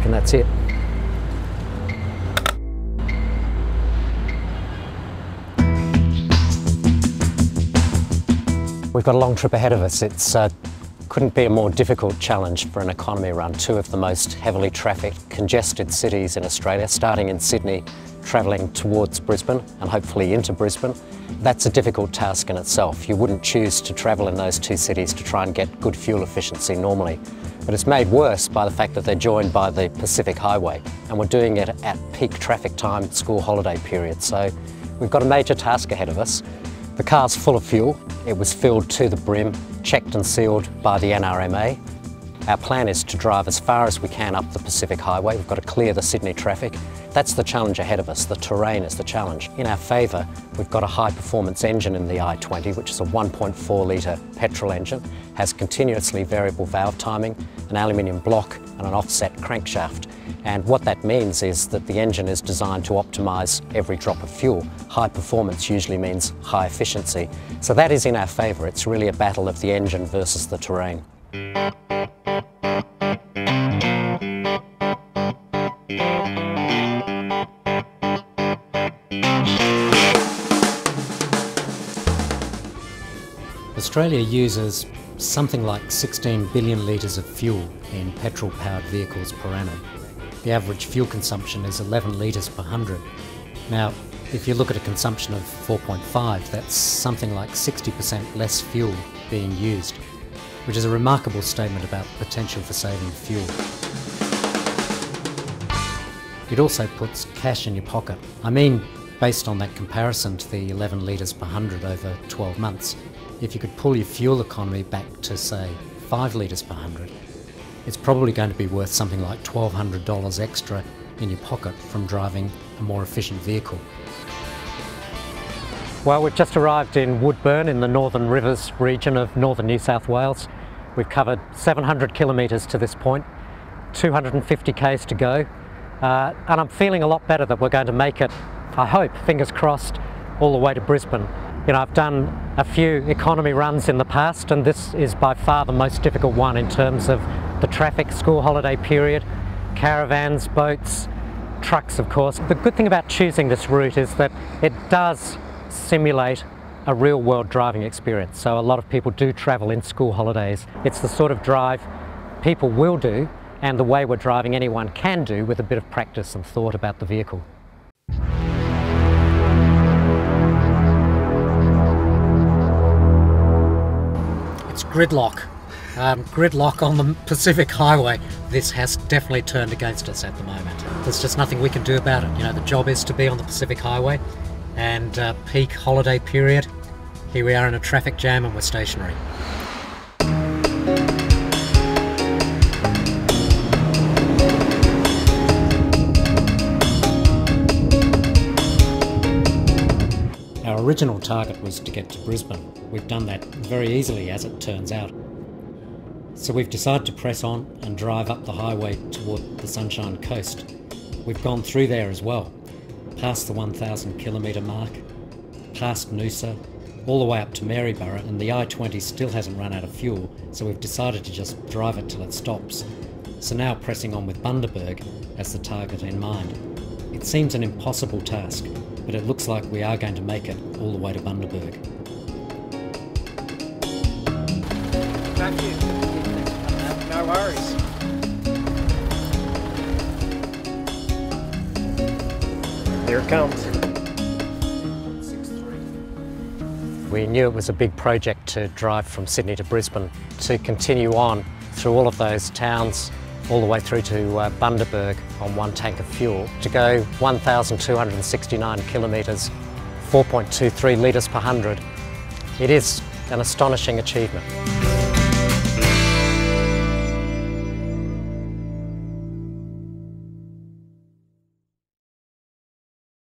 and that's it. We've got a long trip ahead of us. It's couldn't be a more difficult challenge for an economy run. Two of the most heavily trafficked, congested cities in Australia, starting in Sydney, travelling towards Brisbane and hopefully into Brisbane. That's a difficult task in itself. You wouldn't choose to travel in those two cities to try and get good fuel efficiency normally. But it's made worse by the fact that they're joined by the Pacific Highway, and we're doing it at peak traffic time, school holiday period. So we've got a major task ahead of us. The car's full of fuel. It was filled to the brim, checked and sealed by the NRMA. Our plan is to drive as far as we can up the Pacific Highway. We've got to clear the Sydney traffic. That's the challenge ahead of us. The terrain is the challenge. In our favour, we've got a high-performance engine in the i20, which is a 1.4 litre petrol engine, has continuously variable valve timing, an aluminium block and an offset crankshaft. And what that means is that the engine is designed to optimise every drop of fuel. High performance usually means high efficiency. So that is in our favour. It's really a battle of the engine versus the terrain. Australia uses something like 16 billion litres of fuel in petrol-powered vehicles per annum. The average fuel consumption is 11 litres per 100. Now, if you look at a consumption of 4.5, that's something like 60% less fuel being used, which is a remarkable statement about the potential for saving fuel. It also puts cash in your pocket. I mean, based on that comparison to the 11 litres per 100 over 12 months, if you could pull your fuel economy back to, say, 5 litres per 100, it's probably going to be worth something like $1,200 extra in your pocket from driving a more efficient vehicle. Well, we've just arrived in Woodburn in the Northern Rivers region of northern New South Wales. We've covered 700 kilometres to this point, 250 k's to go, and I'm feeling a lot better that we're going to make it, I hope, fingers crossed, all the way to Brisbane. You know, I've done a few economy runs in the past, and this is by far the most difficult one in terms of the traffic, school holiday period, caravans, boats, trucks of course. The good thing about choosing this route is that it does simulate a real-world driving experience. So a lot of people do travel in school holidays. It's the sort of drive people will do, and the way we're driving anyone can do with a bit of practice and thought about the vehicle. It's gridlock. Gridlock on the Pacific Highway. This has definitely turned against us at the moment. There's just nothing we can do about it. You know, the job is to be on the Pacific Highway, and peak holiday period, here we are in a traffic jam and we're stationary. Our original target was to get to Brisbane. We've done that very easily, as it turns out. So we've decided to press on and drive up the highway toward the Sunshine Coast. We've gone through there as well, past the 1,000 kilometre mark, past Noosa, all the way up to Maryborough, and the i20 still hasn't run out of fuel, so we've decided to just drive it till it stops. So now pressing on with Bundaberg as the target in mind. It seems an impossible task, but it looks like we are going to make it all the way to Bundaberg. Thank you. No worries. Here it comes. We knew it was a big project to drive from Sydney to Brisbane, to continue on through all of those towns, all the way through to Bundaberg on one tank of fuel, to go 1,269 kilometres, 4.23 litres per 100. It is an astonishing achievement.